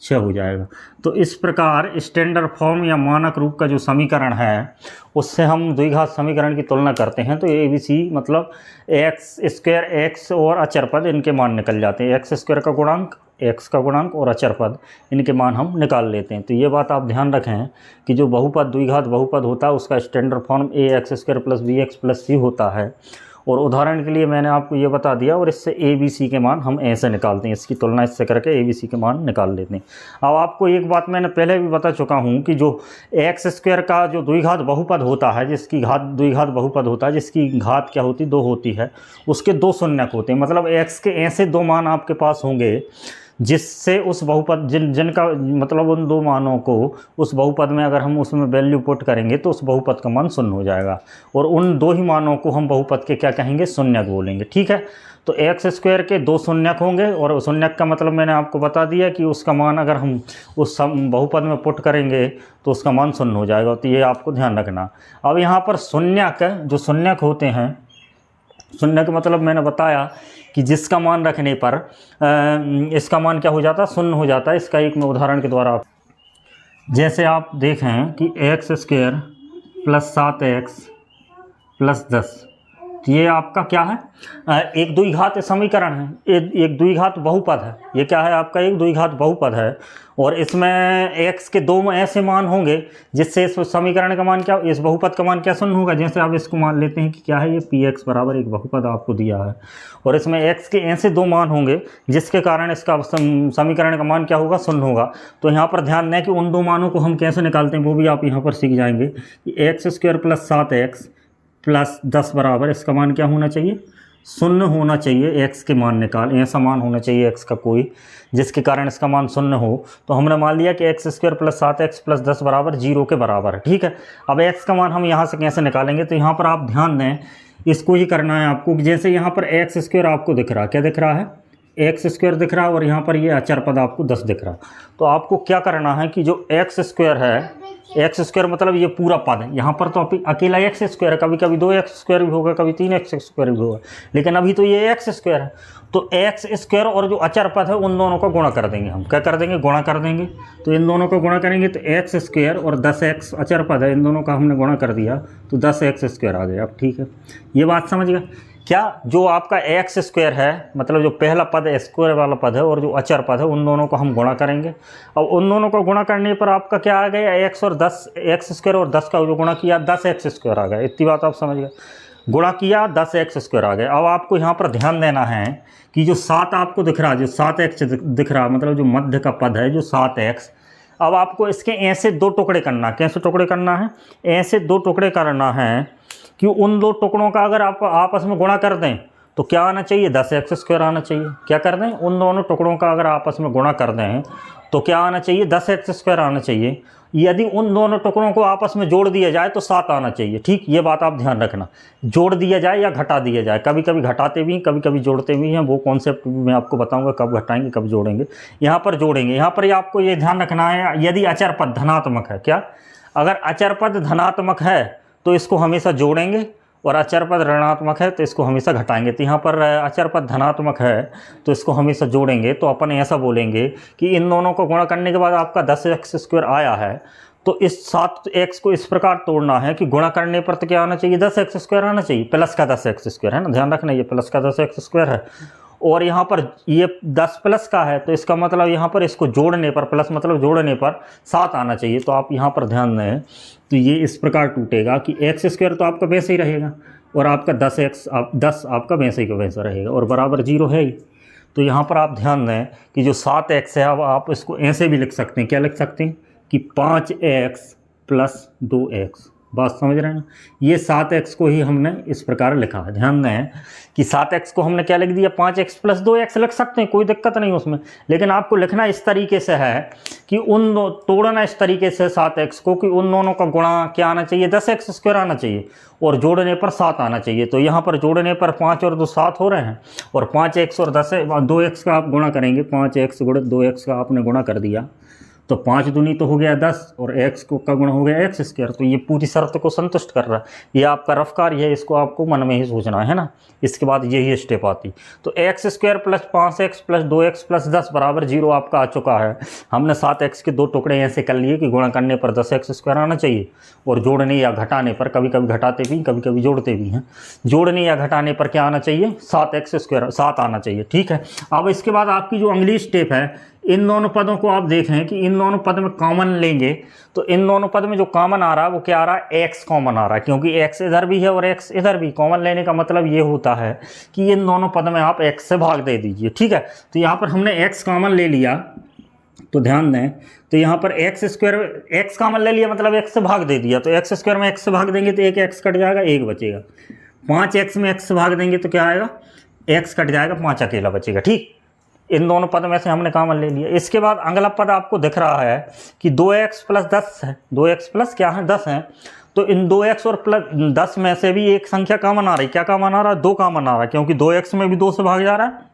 6 हो जाएगा। तो इस प्रकार स्टैंडर्ड फॉर्म या मानक रूप का जो समीकरण है उससे हम द्विघात समीकरण की तुलना करते हैं। तो ए बी सी मतलब एक्स स्क्वायर, एक्स और अचर पद इनके मान निकल जाते हैं। एक्स स्क्वायर का गुणांक, एक्स का गुणांक और अचर पद इनके मान हम निकाल लेते हैं। तो ये बात आप ध्यान रखें कि जो बहुपद द्विघात बहुपद होता है उसका standard form a x square plus b x plus c होता है। और उदाहरण के लिए मैंने आपको ये बता दिया और इससे ए बी सी के मान हम ऐसे निकालते हैं, इसकी तुलना इससे करके ए बी सी के मान निकाल लेते हैं। अब आपको एक बात मैंने पहले भी बता चुका हूँ कि जो एक्स स्क्वायर का जो द्विघात बहुपद होता है, जिसकी घात द्विघात बहुपद होता है, जिसकी घात क्या होती है 2 होती है, उसके 2 शून्यक होते हैं। मतलब एक्स के ऐसे 2 मान आपके पास होंगे जिससे उस बहुपद जिनका मतलब उन 2 मानों को उस बहुपद में अगर हम उसमें वैल्यू पुट करेंगे तो उस बहुपद का मान शून्य हो जाएगा। और उन 2 ही मानों को हम बहुपद के क्या कहेंगे, शून्यक बोलेंगे। ठीक है, तो एक्स स्क्वायर के 2 शून्यक होंगे और शून्यक का मतलब मैंने आपको बता दिया कि उसका मान अगर हम उस बहुपद में पुट करेंगे तो उसका मान शून्य हो जाएगा। तो ये आपको ध्यान रखना। अब यहाँ पर शून्यक, जो शून्यक होते हैं, शून्य का मतलब मैंने बताया कि जिसका मान रखने पर इसका मान क्या हो जाता है, शून्य हो जाता है। इसका एक मैं उदाहरण के द्वारा, जैसे आप देखें कि x square plus 7x plus 10, तो ये आपका क्या है, एक द्विघात समीकरण है, एक द्विघात बहुपद है। ये क्या है आपका, एक द्विघात बहुपद है। और इसमें x के 2 ऐसे मान होंगे जिससे इस समीकरण का मान क्या, इस बहुपद का मान क्या शून्य होगा। जैसे आप इसको मान लेते हैं कि क्या है, ये px बराबर एक बहुपद आपको दिया है और इसमें x के ऐसे 2 मान होंगे जिसके कारण इसका समीकरण का मान क्या होगा, शून्य होगा। तो यहाँ पर ध्यान दें कि उन 2 मानों को हम कैसे निकालते हैं वो भी आप यहाँ पर सीख जाएंगे कि x square plus 7x plus 10 बराबर इसका मान क्या होना चाहिए, शून्य होना चाहिए। x के मान निकाल, ऐसा मान होना चाहिए x का कोई जिसके कारण इसका मान शून्य हो। तो हमने मान लिया कि x square plus 7x plus 10 बराबर 0 के बराबर है। ठीक है, अब x का मान हम यहाँ से कैसे निकालेंगे, तो यहाँ पर आप ध्यान दें, इसको ही करना है आपको। जैसे यहाँ पर एक्स स्क्वायर आपको दिख रहा है, क्या दिख रहा है, एक्स स्क्वायर दिख रहा है और यहाँ पर ये अचर पद आपको 10 दिख रहा है। तो आपको क्या करना है कि जो एक्स स्क्वायर है, एक्स स्क्वायर मतलब ये पूरा पद है, यहाँ पर तो अकेला एक्स स्क्वायर है, कभी कभी 2x स्क्वायर भी होगा, कभी 3x स्क्वायर भी होगा, लेकिन अभी तो ये एक्स स्क्वायर है। तो एक्स स्क्वायर और जो अचर पद है उन दोनों को गुणा कर देंगे। हम क्या कर देंगे, गुणा कर देंगे। तो इन दोनों को गुणा करेंगे तो एक्स स्क्वायर और 10x अचर पद है, इन दोनों का हमने गुणा कर दिया तो 10x स्क्वायर आ गया। अब ठीक है, ये बात समझ गए क्या। जो आपका एक्स स्क्वायर है मतलब जो पहला पद स्क्वायर वाला पद है और जो अचर पद है उन दोनों को हम गुणा करेंगे। अब उन दोनों को गुणा करने पर आपका क्या आ गया, एक्स और 10, एक्स स्क्वायर और 10 का जो गुणा किया 10x स्क्वायर आ गया। इतनी बात आप समझ गए, गुणा किया 10x स्क्वायर आ गया। अब आपको यहाँ पर ध्यान देना है कि जो 7 आपको दिख रहा है, जो 7x दिख रहा है मतलब जो मध्य का पद है जो 7x, अब आपको इसके ऐसे 2 टुकड़े करना। कैसे टुकड़े करना है, ऐसे 2 टुकड़े करना है कि उन 2 टुकड़ों का अगर आप आपस में गुणा कर दें तो क्या आना चाहिए, 10x स्क्वायर आना चाहिए। क्या कर दें, उन दोनों टुकड़ों का अगर आपस में गुणा कर दें तो क्या आना चाहिए, 10x स्क्वायर आना चाहिए। यदि उन दोनों टुकड़ों को आपस में जोड़ दिया जाए तो 7 आना चाहिए। ठीक, ये बात आप ध्यान रखना, जोड़ दिया जाए या घटा दिया जाए। कभी कभी घटाते भी, कभी कभी जोड़ते भी हैं, वो कॉन्सेप्ट मैं आपको बताऊंगा कब घटाएंगे कब जोड़ेंगे। यहाँ पर जोड़ेंगे, यहाँ पर आपको ये ध्यान रखना है यदि अचर पद धनात्मक है, क्या, अगर अचर पद धनात्मक है तो इसको हमेशा जोड़ेंगे और अचर पद ऋणात्मक है तो इसको हमेशा घटाएंगे। तो यहाँ पर अचर पद धनात्मक है तो इसको हमेशा जोड़ेंगे। तो अपन ऐसा बोलेंगे कि इन दोनों को गुणा करने के बाद आपका 10x स्क्वायर आया है तो इस 7x को इस प्रकार तोड़ना है कि गुणा करने पर तो क्या आना चाहिए, 10x स्क्वायर आना चाहिए, प्लस का 10x स्क्वायर है ना, ध्यान रखना ये प्लस का 10x स्क्वायर है। और यहाँ पर ये 10 प्लस का है तो इसका मतलब यहाँ पर इसको जोड़ने पर, प्लस मतलब जोड़ने पर 7 आना चाहिए। तो आप यहाँ पर ध्यान दें तो ये इस प्रकार टूटेगा कि एक्स स्क्वायर तो आपका वैसे ही रहेगा और आपका 10 आपका वैसे ही का वैसा रहेगा और बराबर 0 है ही। तो यहाँ पर आप ध्यान दें कि जो 7x है, अब आप इसको ऐसे भी लिख सकते हैं, क्या लिख सकते हैं कि 5x प्लस 2x। बात समझ रहे हैं ना, ये 7x को ही हमने इस प्रकार लिखा है। ध्यान दें कि 7x को हमने क्या लिख दिया, 5x प्लस 2x लिख सकते हैं, कोई दिक्कत नहीं उसमें, लेकिन आपको लिखना इस तरीके से है कि तोड़ना इस तरीके से 7x को कि उन दोनों का गुणा क्या आना चाहिए, 10x स्क्वायर आना चाहिए और जोड़ने पर 7 आना चाहिए। तो यहाँ पर जोड़ने पर 5 और 2 7 हो रहे हैं और 5x और 2x का आप गुणा करेंगे, 5x गुणित 2x का आपने गुणा कर दिया तो 5 दूनी तो हो गया 10 और x को का गुणा हो गया एक्स स्क्वायर। तो ये पूरी शर्त को संतुष्ट कर रहा है। ये आपका रफ कार्य है, इसको आपको मन में ही सोचना है ना। इसके बाद यही स्टेप आती। तो x square plus 5x plus 2x plus 10 बराबर 0 आपका आ चुका है। हमने 7x के 2 टुकड़े ऐसे कर लिए कि गुणा करने पर 10x स्क्वायर आना चाहिए और जोड़ने या घटाने पर, कभी कभी घटाते भी कभी कभी जोड़ते भी हैं, जोड़ने या घटाने पर क्या आना चाहिए 7x स्क्वायर 7 आना चाहिए। ठीक है। अब इसके बाद आपकी जो अगली स्टेप है, इन दोनों पदों को आप देखें कि इन दोनों पद में कॉमन लेंगे तो इन दोनों पद में जो कॉमन आ रहा है वो क्या आ रहा है, x कॉमन आ रहा है, क्योंकि x इधर भी है और x इधर भी। कॉमन लेने का मतलब ये होता है कि इन दोनों पद में आप x से भाग दे दीजिए। ठीक है। तो यहाँ पर हमने x कॉमन ले लिया, तो ध्यान दें, तो यहाँ पर एक्स स्क्वायर x कॉमन ले लिया मतलब x से भाग दे दिया। तो एक्स स्क्वायर में x से भाग देंगे तो एक x कट जाएगा, एक बचेगा। 5x में x से भाग देंगे तो क्या आएगा, x कट जाएगा, 5 अकेला बचेगा। ठीक, इन दोनों पद में से हमने कॉमन ले लिया। इसके बाद अगला पद आपको दिख रहा है कि 2x प्लस 10 है, 2x प्लस क्या है 10 है। तो इन 2x और प्लस 10 में से भी एक संख्या कॉमन आ रही। क्या कॉमन आ रहा है, 2 कॉमन आ रहा है, क्योंकि 2x में भी 2 से भाग जा रहा है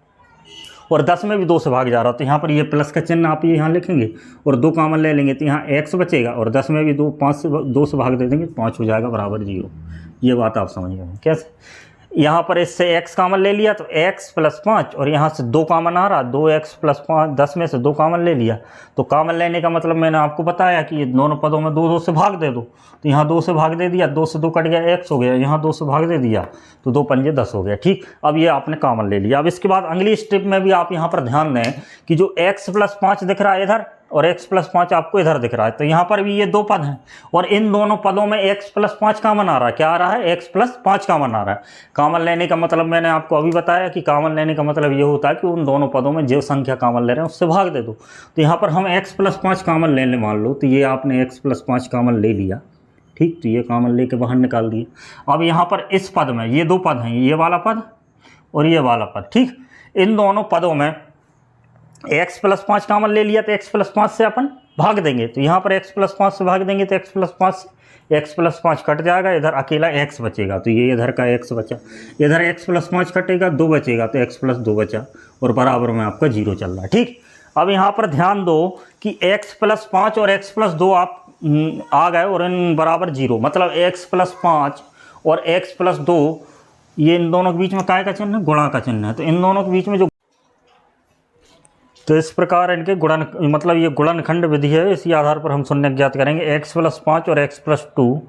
और 10 में भी 2 से भाग जा रहा है। तो यहाँ पर ये प्लस का चिन्ह आप ये यहाँ लिखेंगे और 2 कॉमन ले लेंगे तो यहाँ x बचेगा और 10 में भी 2 से भाग दे देंगे, 5 हो जाएगा बराबर 0। ये बात आप समझ गए कैसे। यहाँ पर इससे x कॉमन ले लिया तो x प्लस 5 और यहाँ से 2 कॉमन आ रहा, 2x प्लस 5, 10 में से 2 कॉमन ले लिया। तो कॉमन लेने का मतलब मैंने आपको बताया कि ये दोनों पदों में 2 से भाग दे दो। तो यहाँ 2 से भाग दे दिया, 2 से 2 कट गया, x हो गया। यहाँ 2 से भाग दे दिया तो 2 पंजे 10 हो गया। ठीक, अब ये आपने कॉमन ले लिया। अब इसके बाद अगली स्टेप में भी आप यहाँ पर ध्यान दें कि जो x प्लस 5 दिख रहा है इधर और x प्लस 5 आपको इधर दिख रहा है, तो यहाँ पर भी ये 2 पद हैं और इन दोनों पदों में x प्लस 5 कॉमन आ रहा है। क्या आ रहा है, x प्लस 5 कॉमन आ रहा है। कॉमन लेने का मतलब मैंने आपको अभी बताया कि कॉमन लेने का मतलब ये होता है कि उन दोनों पदों में जो संख्या कॉमन ले रहे हैं उससे भाग दे दो। तो यहाँ पर हम x प्लस 5 कॉमन ले लें, मान लो, तो ये आपने x प्लस 5 कॉमन ले लिया। ठीक, तो ये कॉमन लेके बाहर निकाल दिए। अब यहाँ पर इस पद में ये 2 पद हैं, ये वाला पद और ये वाला पद। ठीक, इन दोनों पदों में x प्लस 5 कॉमन ले लिया तो x प्लस 5 से अपन भाग देंगे। तो यहाँ पर x प्लस 5 से भाग देंगे तो x प्लस 5 कट जाएगा, इधर अकेला x बचेगा। तो ये इधर का x बचा, इधर x प्लस 5 कटेगा, 2 बचेगा तो x प्लस 2 बचा और बराबर में आपका 0 चल रहा है। ठीक, अब यहाँ पर ध्यान दो कि x प्लस 5 और x प्लस 2 आप आ गए और इन बराबर 0, मतलब x प्लस 5 और x प्लस 2 ये इन दोनों के बीच में काय का चिन्ह है, गुणा का चिन्ह है। तो इन दोनों के बीच में जो, तो इस प्रकार इनके गुणन, मतलब ये गुणनखंड विधि है, इसी आधार पर हम शून्य ज्ञात करेंगे। x प्लस 5 और x प्लस 2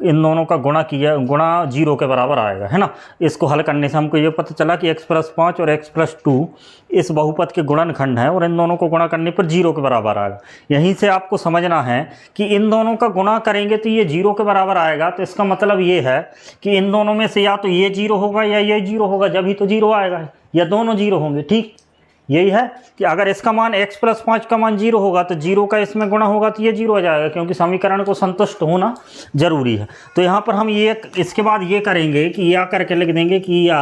इन दोनों का गुणा किया, गुणा 0 के बराबर आएगा, है ना। इसको हल करने से हमको ये पता चला कि x प्लस 5 और x प्लस 2 इस बहुपद के गुणनखंड हैं और इन दोनों को गुणा करने पर 0 के बराबर आएगा। यहीं से आपको समझना है कि इन दोनों का गुणा करेंगे तो ये 0 के बराबर आएगा। तो इसका मतलब ये है कि इन दोनों में से या तो ये 0 होगा या ये 0 होगा, जब ही तो 0 आएगा, या दोनों 0 होंगे। ठीक, यही है कि अगर इसका मान x प्लस 5 का मान 0 होगा तो 0 का इसमें गुणा होगा तो ये 0 हो जाएगा, क्योंकि समीकरण को संतुष्ट होना जरूरी है। तो यहाँ पर हम ये इसके बाद ये करेंगे कि या करके लिख देंगे कि या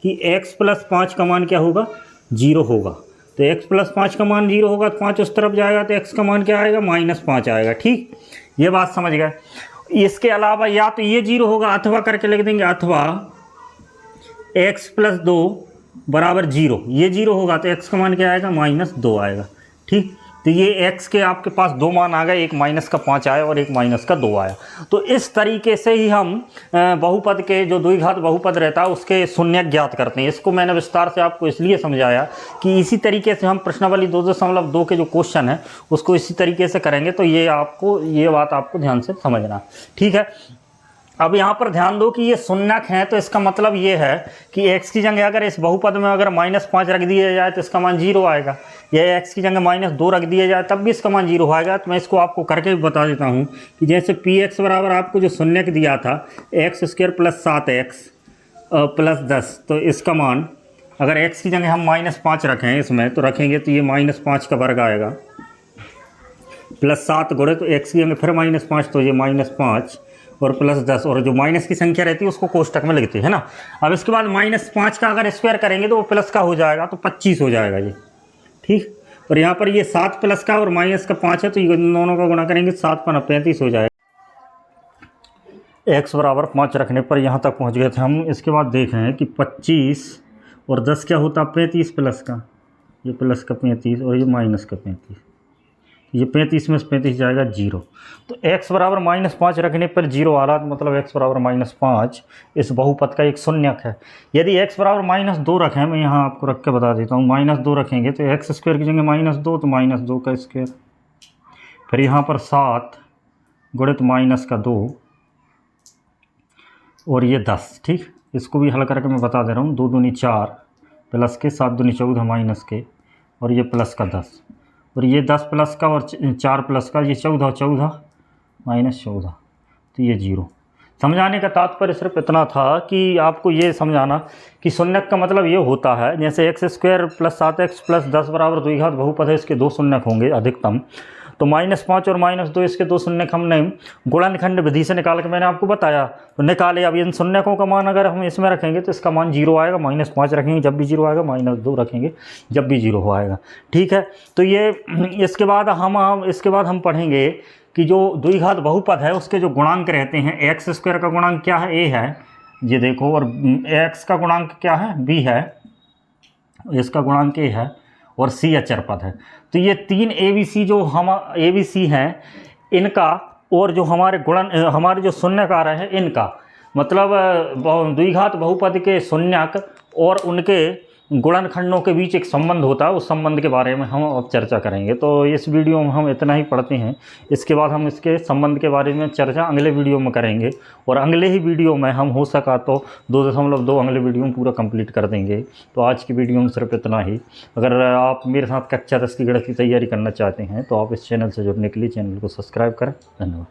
कि x प्लस 5 का मान क्या होगा, 0 होगा। तो x प्लस 5 का मान 0 होगा तो 5 उस तरफ जाएगा तो x का मान क्या आएगा, -5 आएगा। ठीक, ये बात समझ गए। इसके अलावा या तो ये 0 होगा अथवा करके लिख देंगे, अथवा x प्लस 2 बराबर 0, ये 0 होगा तो x का मान क्या आएगा, -2 आएगा। ठीक, तो ये x के आपके पास 2 मान आ गए, एक -5 आया और एक -2 आया। तो इस तरीके से ही हम बहुपद के जो द्विघात बहुपद रहता है उसके शून्य ज्ञात करते हैं। इसको मैंने विस्तार से आपको इसलिए समझाया कि इसी तरीके से हम प्रश्नावली 2.2 के जो क्वेश्चन है उसको इसी तरीके से करेंगे। तो ये बात आपको ध्यान से समझना। ठीक है, अब यहाँ पर ध्यान दो कि ये शून्यक हैं, तो इसका मतलब ये है कि x की जगह अगर इस बहुपद में अगर -5 रख दिया जाए तो इसका मान 0 आएगा, या x की जगह -2 रख दिया जाए तब भी इसका मान 0 आएगा। तो मैं इसको आपको करके भी बता देता हूँ कि जैसे px बराबर आपको जो शून्यक दिया था x² प्लस 7x प्लस 10, तो इसका मान अगर x की जगह हम -5 रखें इसमें तो रखेंगे तो ये -5 का वर्ग आएगा प्लस 7 गुणे तो x की जगह फिर -5 तो ये -5 और प्लस 10, और जो माइनस की संख्या रहती है उसको कोष्टक में लिखते हैं ना। अब इसके बाद -5 का अगर स्क्वायर करेंगे तो वो प्लस का हो जाएगा तो 25 हो जाएगा ये। ठीक, और यहाँ पर ये 7 प्लस का और माइनस का 5 है तो ये दोनों का गुणा करेंगे 7 × 35 हो जाएगा। x बराबर 5 रखने पर यहाँ तक पहुँच गए थे हम। इसके बाद देखें कि 25 और 10 क्या होता है, 35 प्लस का, ये प्लस का 35 और ये माइनस का 35। ये 35 में से 35 जाएगा 0। तो x बराबर -5 रखने पर 0 आ रहा, तो मतलब x बराबर -5 इस बहुपद का एक शून्यक है। यदि x बराबर -2 रखें, मैं यहाँ आपको रख के बता देता हूँ, -2 रखेंगे तो x स्क्वायर की जगह -2 तो -2 का स्क्वायर, फिर यहाँ पर 7 गुणित -2 और ये 10। ठीक, इसको भी हल करके मैं बता दे रहा हूँ। 2 दूनी 4 प्लस के 7 दूनी 14 माइनस के और ये प्लस का 10 और ये 10 प्लस का और 4 प्लस का ये 14 -14 तो ये 0। समझाने का तात्पर्य सिर्फ इतना था कि आपको ये समझाना कि शून्यक का मतलब ये होता है, जैसे x square plus 7x plus 10 बराबर द्विघात बहुपद है, इसके 2 शून्यक होंगे अधिकतम। तो -5 और -2 इसके 2 शून्यक हमने गुणनखंड विधि से निकाल के मैंने आपको बताया, तो निकाले। अब इन शून्यकों का मान अगर हम इसमें रखेंगे तो इसका मान 0 आएगा, -5 रखेंगे जब भी 0 आएगा, -2 रखेंगे जब भी 0 हो आएगा। ठीक है, तो ये इसके बाद हम पढ़ेंगे कि जो द्विघात बहुपद है उसके जो गुणांक रहते हैं, एक्स स्क्वायर का गुणांक क्या है, a है, ये देखो, और x का गुणांक क्या है, b है, इसका गुणांक a है और c अचर पद है। तो ये 3 ABC जो हम ABC हैं इनका, और जो हमारे जो शून्यक आ रहे हैं इनका, मतलब द्विघात बहुपद के शून्यक और उनके गुणनखंडों के बीच एक संबंध होता है, उस संबंध के बारे में हम अब चर्चा करेंगे। तो इस वीडियो में हम इतना ही पढ़ते हैं, इसके बाद हम इसके संबंध के बारे में चर्चा अगले वीडियो में करेंगे, और अगले ही वीडियो में हम हो सका तो 2.2 अगले वीडियो में पूरा कंप्लीट कर देंगे। तो आज की वीडियो में सिर्फ इतना ही। अगर आप मेरे साथ कक्षा 10 की गणित की तैयारी करना चाहते हैं तो आप इस चैनल से जुड़ने के लिए चैनल को सब्सक्राइब करें। धन्यवाद।